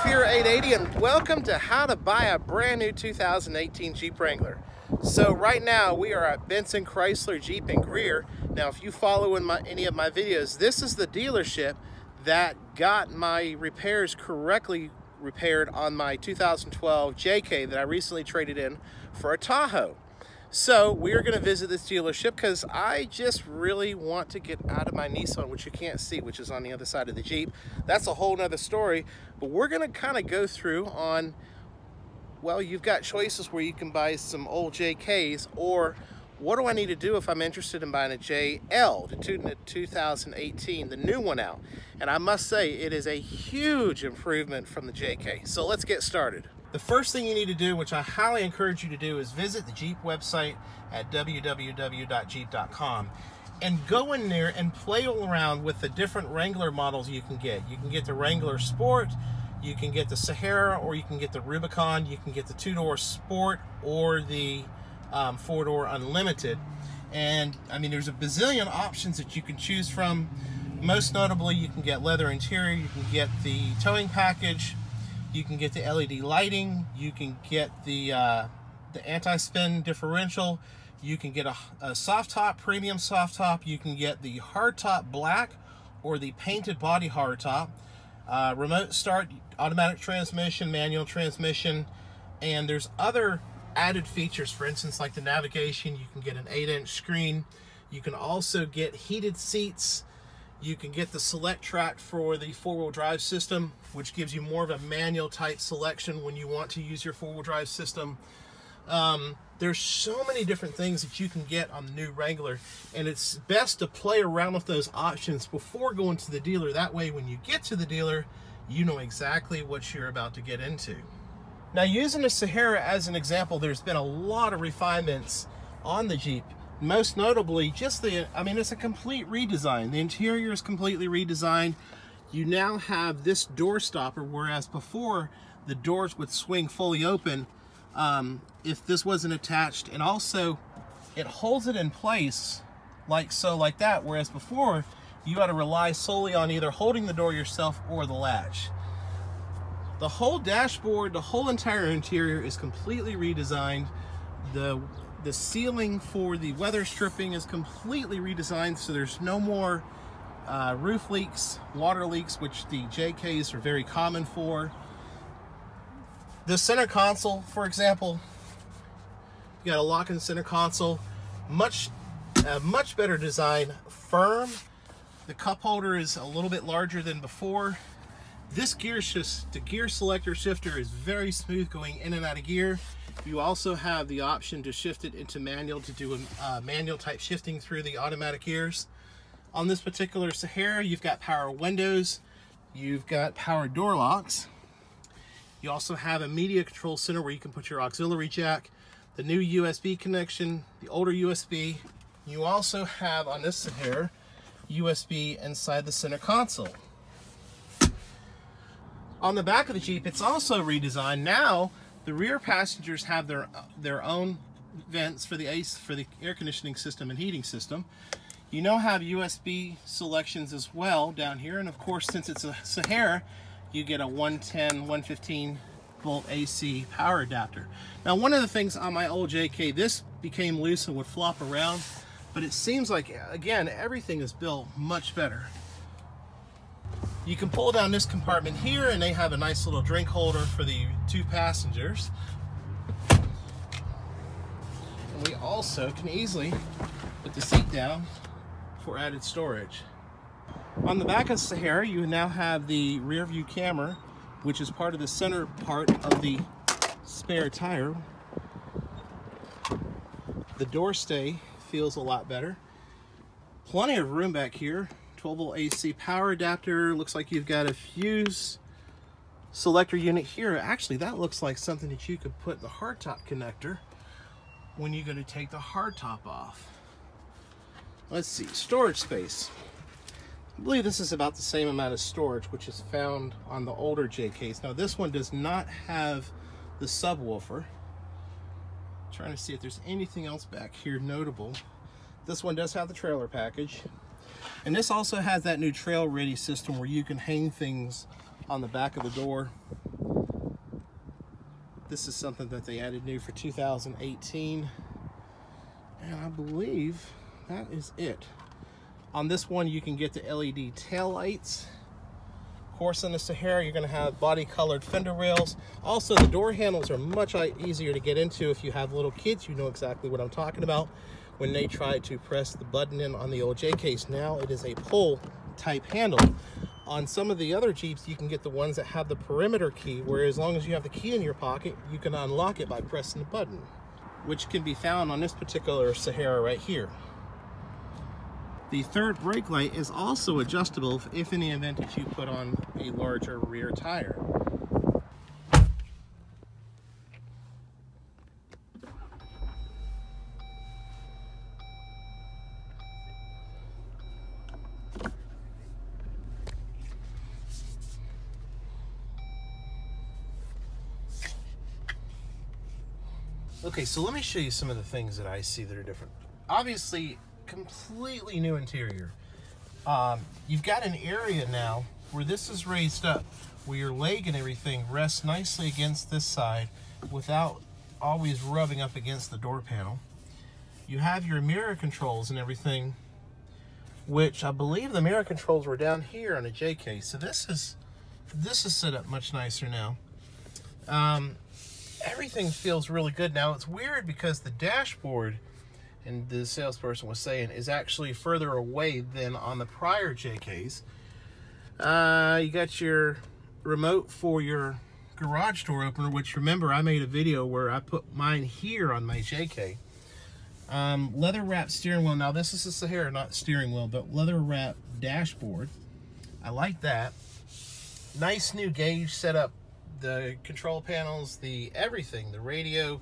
Sphere 880 and welcome to how to buy a brand new 2018 Jeep Wrangler. So right now we are at Benson Chrysler Jeep in Greer. Now if you follow in any of my videos, this is the dealership that got my repairs correctly repaired on my 2012 JK that I recently traded in for a Tahoe. So we're going to visit this dealership because I just really want to get out of my Nissan, which you can't see, which is on the other side of the Jeep. That's a whole nother story, but we're going to kind of go through on, well, you've got choices where you can buy some old JKs, or what do I need to do if I'm interested in buying a JL, the 2018, the new one out. And I must say, it is a huge improvement from the JK. So let's get started. The first thing you need to do, which I highly encourage you to do, is visit the Jeep website at www.jeep.com and go in there and play around with the different Wrangler models you can get. You can get the Wrangler Sport, you can get the Sahara, or you can get the Rubicon, you can get the two-door Sport or the four-door Unlimited. And I mean, there's a bazillion options that you can choose from. Most notably, you can get leather interior, you can get the towing package, you can get the LED lighting, you can get the anti-spin differential, you can get a soft top, premium soft top, you can get the hard top black or the painted body hard top, remote start, automatic transmission, manual transmission, and there's other added features. For instance, like the navigation, you can get an 8-inch screen, you can also get heated seats. You can get the select track for the four-wheel drive system, which gives you more of a manual type selection when you want to use your four-wheel drive system. There's so many different things that you can get on the new Wrangler, and it's best to play around with those options before going to the dealer. That way, when you get to the dealer, you know exactly what you're about to get into. Now, using the Sahara as an example, there's been a lot of refinements on the Jeep. Most notably, just it's a complete redesign. The interior is completely redesigned. You now have this door stopper, whereas before the doors would swing fully open if this wasn't attached, and also it holds it in place like that, whereas before you had to rely solely on either holding the door yourself or the latch. The whole dashboard, the whole entire interior is completely redesigned. The ceiling for the weather stripping is completely redesigned, so there's no more roof leaks, water leaks, which the JKs are very common for. The center console, for example, you got a lock-in center console, much better design, firm. The cup holder is a little bit larger than before. This the gear selector shifter is very smooth going in and out of gear. You also have the option to shift it into manual to do a manual type shifting through the automatic gears. On this particular Sahara, you've got power windows, you've got power door locks. You also have a media control center where you can put your auxiliary jack, the new USB connection, the older USB. You also have on this Sahara USB inside the center console. On the back of the Jeep, it's also redesigned. Now the rear passengers have their own vents for the air conditioning system and heating system. You now have USB selections as well down here, and of course, since it's a Sahara, you get a 110, 115 volt AC power adapter. Now, one of the things on my old JK, this became loose and would flop around, but it seems like, again, everything is built much better. You can pull down this compartment here, and they have a nice little drink holder for the two passengers. And we also can easily put the seat down for added storage. On the back of Sahara, you now have the rear view camera, which is part of the center part of the spare tire. The door stay feels a lot better. Plenty of room back here. 12-volt AC power adapter. Looks like you've got a fuse selector unit here. Actually, that looks like something that you could put the hardtop connector when you're going to take the hardtop off. Let's see, storage space. I believe this is about the same amount of storage which is found on the older JKs. Now this one does not have the subwoofer. Trying to see if there's anything else back here notable. This one does have the trailer package. And this also has that new trail ready system where you can hang things on the back of the door. This is something that they added new for 2018. And I believe that is it. On this one, you can get the LED tail lights. Of course, on the Sahara, you're going to have body-colored fender rails. Also, the door handles are much easier to get into if you have little kids. You know exactly what I'm talking about when they try to press the button in on the old J case. Now it is a pull-type handle. On some of the other Jeeps, you can get the ones that have the perimeter key, where as long as you have the key in your pocket, you can unlock it by pressing the button, which can be found on this particular Sahara right here. The third brake light is also adjustable if in the event that you put on a larger rear tire. Okay, so let me show you some of the things that I see that are different. Obviously, completely new interior. You've got an area now where this is raised up, where your leg and everything rests nicely against this side without always rubbing up against the door panel. You have your mirror controls and everything, which I believe the mirror controls were down here on a J case. So this is set up much nicer now. Everything feels really good now. It's weird because the dashboard, and the salesperson was saying, is actually further away than on the prior JKs. You got your remote for your garage door opener, which, remember, I made a video where I put mine here on my JK. Leather wrapped steering wheel. Now this is a Sahara, not steering wheel, but leather wrapped dashboard. I like that. Nice new gauge setup. The control panels, the everything, the radio.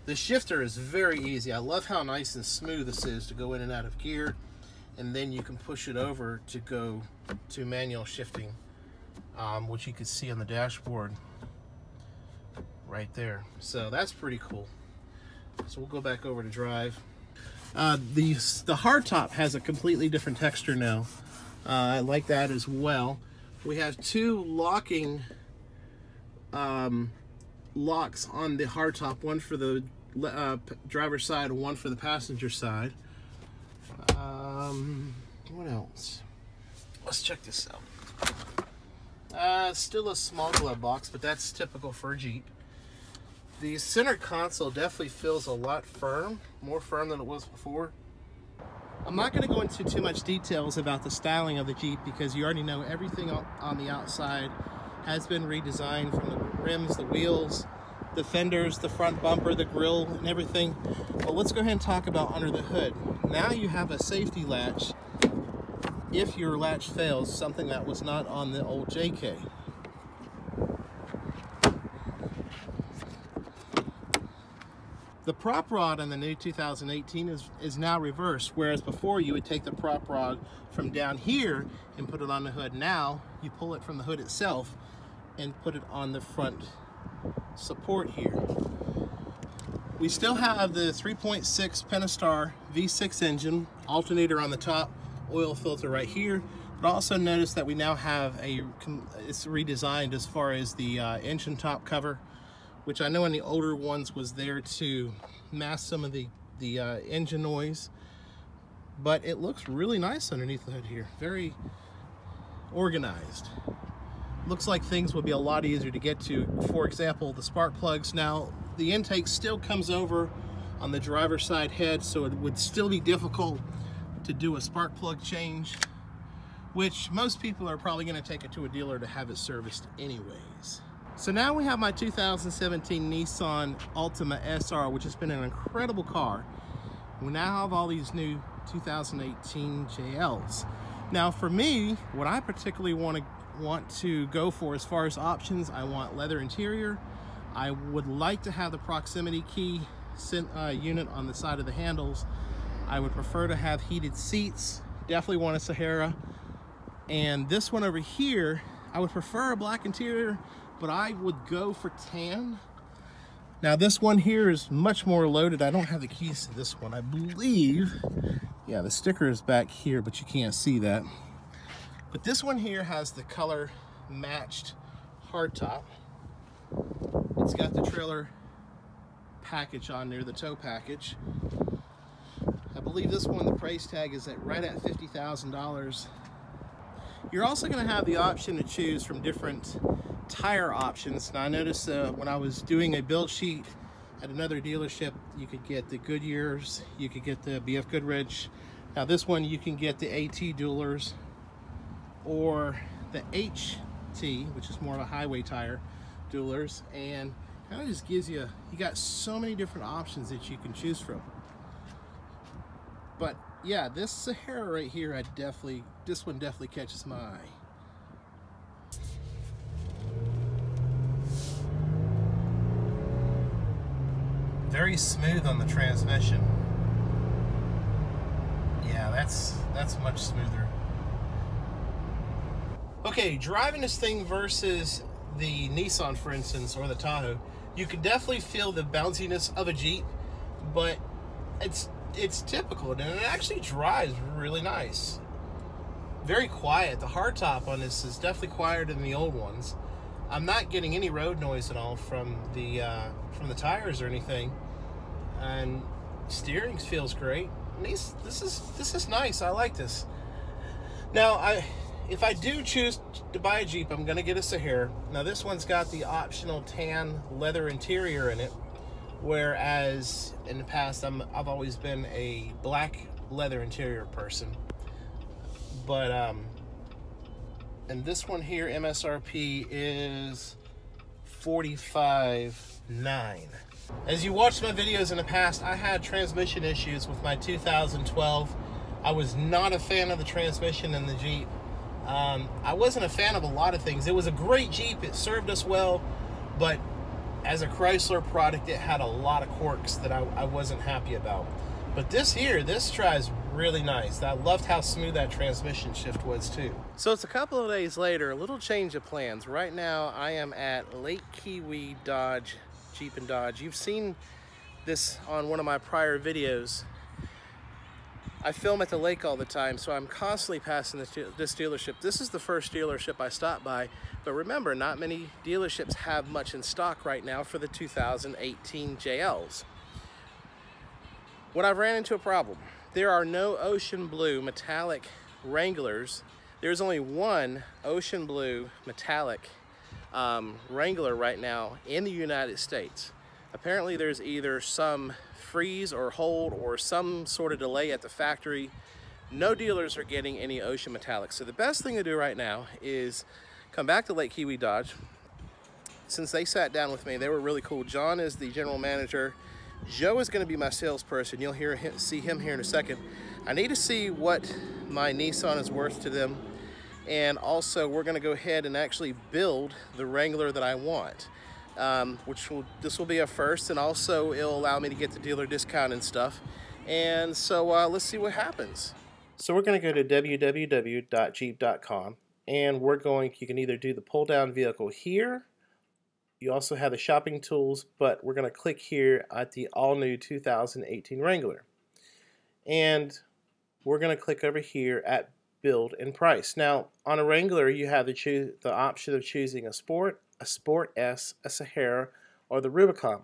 The shifter is very easy. I love how nice and smooth this is to go in and out of gear, and then you can push it over to go to manual shifting, which you can see on the dashboard right there. So that's pretty cool. So we'll go back over to drive. The hardtop has a completely different texture now. I like that as well. We have two locking locks on the hardtop, one for the driver's side and one for the passenger side. What else? Let's check this out. Still a small glove box, but that's typical for a Jeep. The center console definitely feels a lot firm, more firm than it was before. I'm not going to go into too much details about the styling of the Jeep because you already know everything on the outside has been redesigned, from the rims, the wheels, the fenders, the front bumper, the grille, and everything. Well, let's go ahead and talk about under the hood. Now you have a safety latch if your latch fails, something that was not on the old JK. The prop rod on the new 2018 is now reversed, whereas before you would take the prop rod from down here and put it on the hood. Now you pull it from the hood itself and put it on the front support here. We still have the 3.6 Pentastar V6 engine, alternator on the top, oil filter right here, but also notice that we now have it's redesigned as far as the engine top cover, which I know in the older ones was there to mask some of the engine noise, but it looks really nice underneath the hood here. Very organized. Looks like things would be a lot easier to get to. For example, the spark plugs. Now, the intake still comes over on the driver's side head, so it would still be difficult to do a spark plug change, which most people are probably going to take it to a dealer to have it serviced anyways. So now we have my 2017 Nissan Altima SR, which has been an incredible car. We now have all these new 2018 JLs. Now for me, what I particularly want to go for as far as options, I want leather interior. I would like to have the proximity key unit on the side of the handles. I would prefer to have heated seats. Definitely want a Sahara. And this one over here, I would prefer a black interior, but I would go for tan. Now this one here is much more loaded. I don't have the keys to this one. I believe, yeah, the sticker is back here, but you can't see that. But this one here has the color matched hardtop. It's got the trailer package on there, the tow package. I believe this one, the price tag is right at $50,000. You're also going to have the option to choose from different tire options. Now I noticed when I was doing a build sheet at another dealership, you could get the Goodyears, you could get the BF Goodrich. Now this one you can get the AT Duelers or the HT, which is more of a highway tire, Duelers, and kind of just gives you got so many different options that you can choose from. But yeah, this Sahara right here, this one definitely catches my eye. Very smooth on the transmission. Yeah, that's much smoother. Okay, driving this thing versus the Nissan, for instance, or the Tahoe, you can definitely feel the bounciness of a Jeep, but it's typical, and it actually drives really nice. Very quiet. The hardtop on this is definitely quieter than the old ones. I'm not getting any road noise at all from the tires or anything, and steering feels great. And this is nice. I like this. Now, if I do choose to buy a Jeep, I'm gonna get a Sahara. Now this one's got the optional tan leather interior in it, whereas in the past I've always been a black leather interior person. But and this one here, MSRP is $45,900. As you watched my videos in the past, I had transmission issues with my 2012. I was not a fan of the transmission in the Jeep. I wasn't a fan of a lot of things. It was a great Jeep, it served us well, but as a Chrysler product, it had a lot of quirks that I wasn't happy about. But this drives really nice. I loved how smooth that transmission shift was too. So it's a couple of days later, a little change of plans. Right now I am at Lake Kiwi Dodge, Jeep and Dodge. You've seen this on one of my prior videos. I film at the lake all the time, so I'm constantly passing this dealership. This is the first dealership I stopped by, but remember, not many dealerships have much in stock right now for the 2018 JLs. When I've ran into a problem, there are no ocean blue metallic Wranglers. There's only one ocean blue metallic Wrangler right now in the United States. Apparently there's either some freeze or hold or some sort of delay at the factory. No dealers are getting any ocean metallics. So the best thing to do right now is come back to Lake Kiwi Dodge. Since they sat down with me, they were really cool. John is the general manager. Joe is going to be my salesperson. You'll see him here in a second. I need to see what my Nissan is worth to them. And also we're going to go ahead and actually build the Wrangler that I want. This will be a first, and also it'll allow me to get the dealer discount and stuff. And so let's see what happens. So we're going to go to www.jeep.com, and you can either do the pull down vehicle here. You also have the shopping tools, but we're going to click here at the all new 2018 Wrangler, and we're going to click over here at build and price. Now on a Wrangler you have the option of choosing a Sport S, a Sahara, or the Rubicon.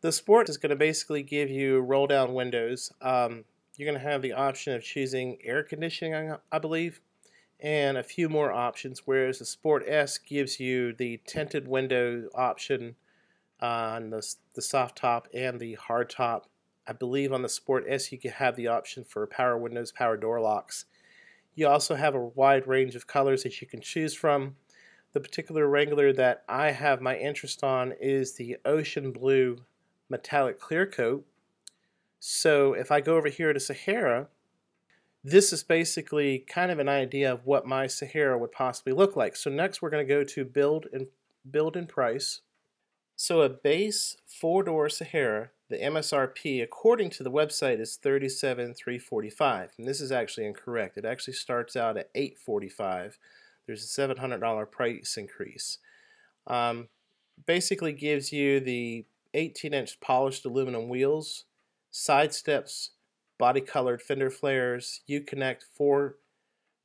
The Sport is going to basically give you roll down windows. You're going to have the option of choosing air conditioning, I believe, and a few more options, whereas the Sport S gives you the tinted window option on the soft top and the hard top. I believe on the Sport S you can have the option for power windows, power door locks. You also have a wide range of colors that you can choose from. The particular Wrangler that I have my interest on is the ocean blue metallic clear coat. So if I go over here to Sahara, this is basically kind of an idea of what my Sahara would possibly look like. So next we're going to go to build and price. So a base 4-door Sahara, the MSRP according to the website is $37,345, and this is actually incorrect. It actually starts out at $845. There's a $700 price increase. Basically gives you the 18-inch polished aluminum wheels, side steps, body colored fender flares, Uconnect 4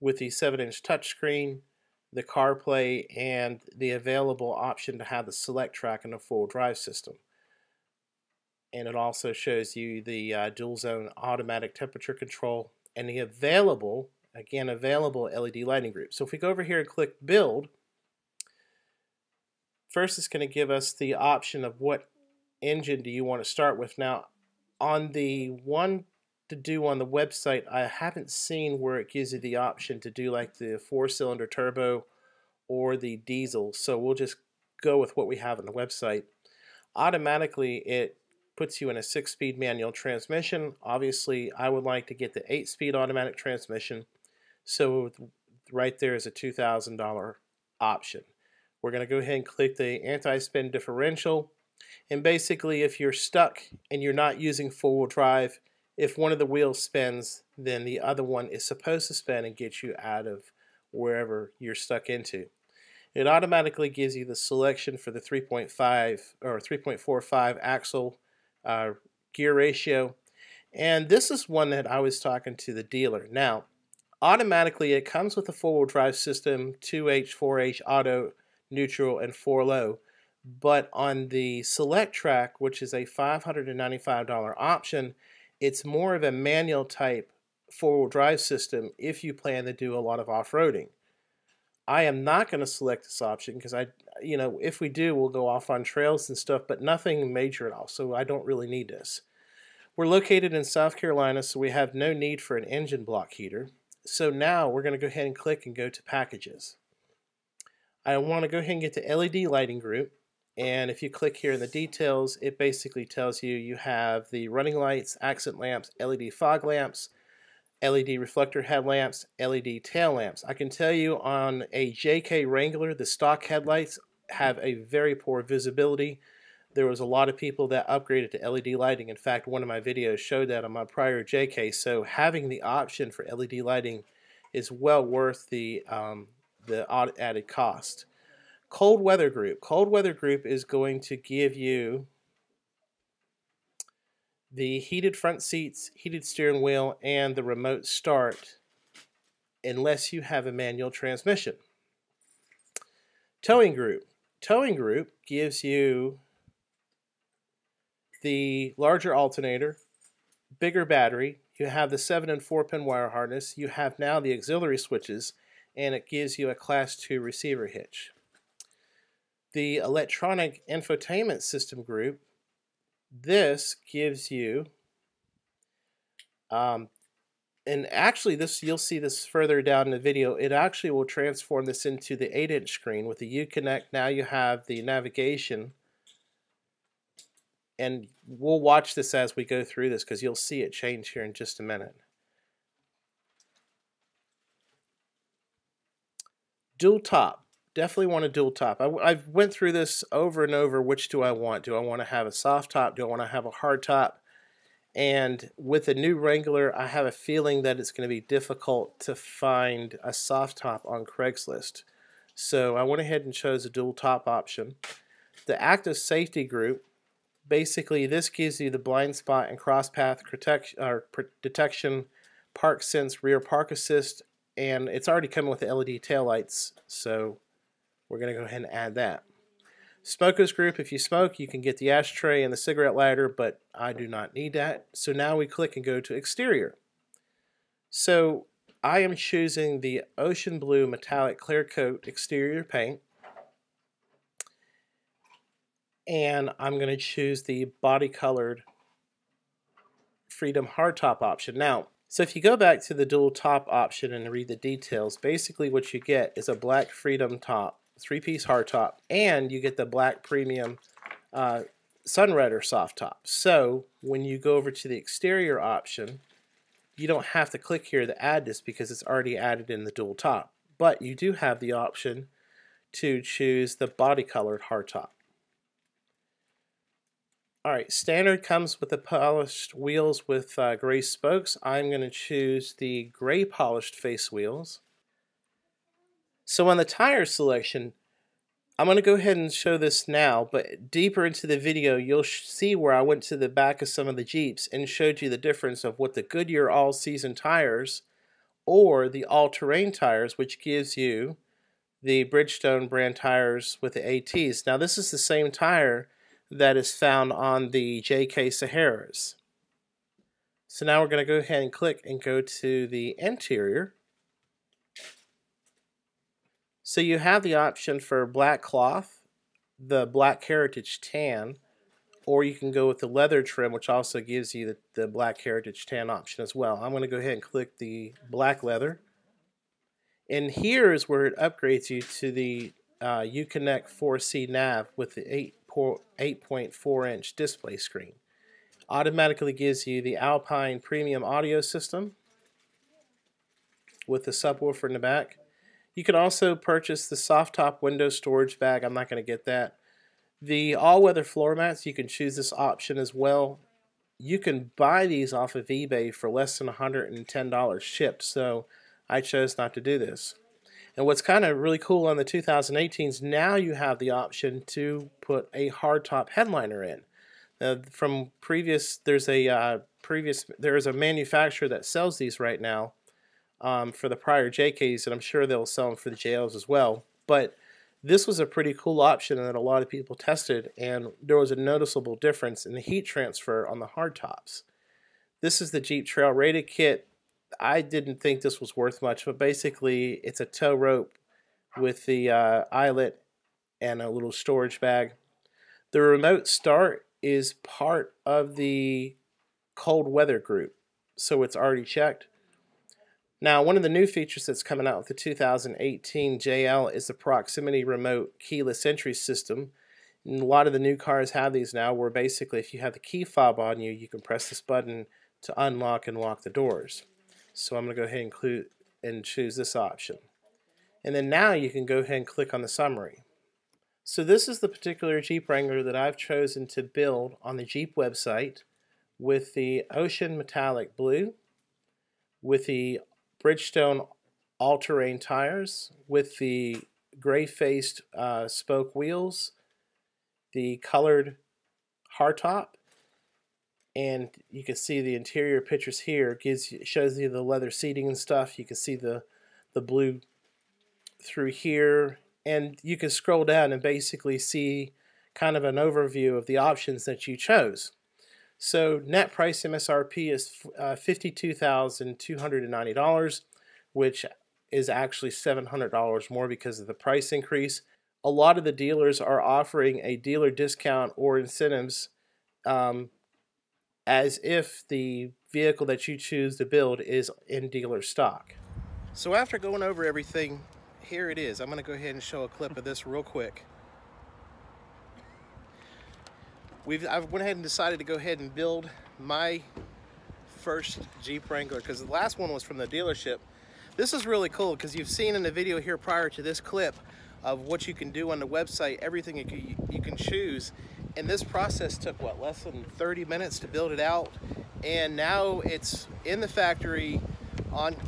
with the 7-inch touchscreen, the CarPlay, and the available option to have the select track in a full drive system. And it also shows you the dual zone automatic temperature control and the available LED lighting group. So if we go over here and click build, first it's going to give us the option of what engine do you want to start with. Now on the one to do on the website, I haven't seen where it gives you the option to do like the 4-cylinder turbo or the diesel, so we'll just go with what we have on the website. Automatically it puts you in a 6-speed manual transmission. Obviously I would like to get the 8-speed automatic transmission, so right there is a $2,000 option. We're going to go ahead and click the anti-spin differential, and basically if you're stuck and you're not using four-wheel drive, if one of the wheels spins, then the other one is supposed to spin and get you out of wherever you're stuck into. It automatically gives you the selection for the 3.5 or 3.45 axle gear ratio, and this is one that I was talking to the dealer. Now automatically it comes with a four-wheel drive system, 2H, 4H, auto, neutral, and 4-low, but on the select track, which is a $595 option, it's more of a manual type four-wheel drive system if you plan to do a lot of off-roading. I am not going to select this option because if we do, we'll go off on trails and stuff, but nothing major at all, so I don't really need this. We're located in South Carolina, so we have no need for an engine block heater. So now we're going to go ahead and click and go to packages. I want to go ahead and get the LED lighting group, and if you click here in the details, it basically tells you you have the running lights, accent lamps, LED fog lamps, LED reflector headlamps, LED tail lamps. I can tell you on a JK Wrangler, the stock headlights have a very poor visibility. There was a lot of people that upgraded to LED lighting. In fact, one of my videos showed that on my prior JK. So having the option for LED lighting is well worth the added cost. Cold weather group. Cold weather group is going to give you the heated front seats, heated steering wheel, and the remote start unless you have a manual transmission. Towing group. Towing group gives you the larger alternator, bigger battery, you have the 7 and 4-pin wire harness, you have now the auxiliary switches, and it gives you a Class 2 receiver hitch. The electronic infotainment system group, this gives you, and actually this, you'll see this further down in the video, it actually will transform this into the 8-inch screen. With the Uconnect, now you have the navigation, and we'll watch this as we go through this because you'll see it change here in just a minute. Dual top. Definitely want a dual top. I've went through this over and over. Which do I want? Do I want to have a soft top? Do I want to have a hard top? And with the new Wrangler, I have a feeling that it's going to be difficult to find a soft top on Craigslist. So I went ahead and chose a dual top option. The active safety group, basically this gives you the blind spot and cross path detection, park sense, rear park assist, and it's already coming with the LED taillights, so we're going to go ahead and add that. Smokers group, if you smoke, you can get the ashtray and the cigarette lighter, but I do not need that. So now we click and go to exterior. So I am choosing the ocean blue metallic clear coat exterior paint, and I'm going to choose the body colored Freedom hardtop option. Now, so if you go back to the dual top option and read the details, basically what you get is a black Freedom top, 3-piece hardtop, and you get the black premium Sunredder soft top. So when you go over to the exterior option, you don't have to click here to add this because it's already added in the dual top. But you do have the option to choose the body colored hardtop. Alright, standard comes with the polished wheels with gray spokes. I'm going to choose the gray polished face wheels. So on the tire selection, I'm going to go ahead and show this now, but deeper into the video you'll see where I went to the back of some of the Jeeps and showed you the difference of what the Goodyear all-season tires or the all-terrain tires, which gives you the Bridgestone brand tires with the ATs. Now this is the same tire that is found on the JK Saharas. So now we're going to go ahead and click and go to the interior. So you have the option for black cloth, the black heritage tan, or you can go with the leather trim, which also gives you the black heritage tan option as well. I'm going to go ahead and click the black leather. And here is where it upgrades you to the Uconnect 4C nav with the 8.4-inch display screen. Automatically gives you the Alpine premium audio system with the subwoofer in the back. You can also purchase the soft top window storage bag. I'm not going to get that. The all-weather floor mats, you can choose this option as well. You can buy these off of eBay for less than $110 shipped, so I chose not to do this. And what's kind of really cool on the 2018s, now you have the option to put a hardtop headliner in. From previous, there is a manufacturer that sells these right now for the prior JKs, and I'm sure they'll sell them for the JLs as well. But this was a pretty cool option that a lot of people tested, and there was a noticeable difference in the heat transfer on the hardtops. This is the Jeep Trail Rated kit. I didn't think this was worth much, but basically it's a tow rope with the eyelet and a little storage bag. The remote start is part of the cold weather group, so it's already checked. Now, one of the new features that's coming out with the 2018 JL is the proximity remote keyless entry system. And a lot of the new cars have these now, where basically if you have the key fob on you, you can press this button to unlock and lock the doors. So I'm going to go ahead and choose this option. And then now you can go ahead and click on the summary. So this is the particular Jeep Wrangler that I've chosen to build on the Jeep website with the Ocean Metallic Blue, with the Bridgestone all-terrain tires, with the gray-faced spoke wheels, the colored hardtop, and you can see the interior pictures here. Shows you the leather seating and stuff. You can see the blue through here, and you can scroll down and basically see kind of an overview of the options that you chose. So net price MSRP is $52,290, which is actually $700 more because of the price increase. A lot of the dealers are offering a dealer discount or incentives as if the vehicle that you choose to build is in dealer stock. So after going over everything, here it is. I'm going to go ahead and show a clip of this real quick. I went ahead and decided to go ahead and build my first Jeep Wrangler because the last one was from the dealership. This is really cool because you've seen in the video here prior to this clip of what you can do on the website, everything you can choose. And this process took, what, less than 30 minutes to build it out. And now it's in the factory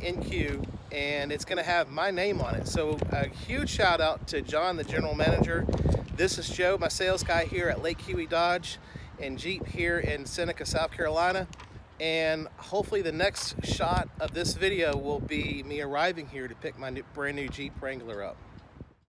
in queue, and it's gonna have my name on it. So a huge shout out to John, the general manager. This is Joe, my sales guy here at Lake Huey Dodge and Jeep here in Seneca, South Carolina. And hopefully the next shot of this video will be me arriving here to pick my brand new Jeep Wrangler up.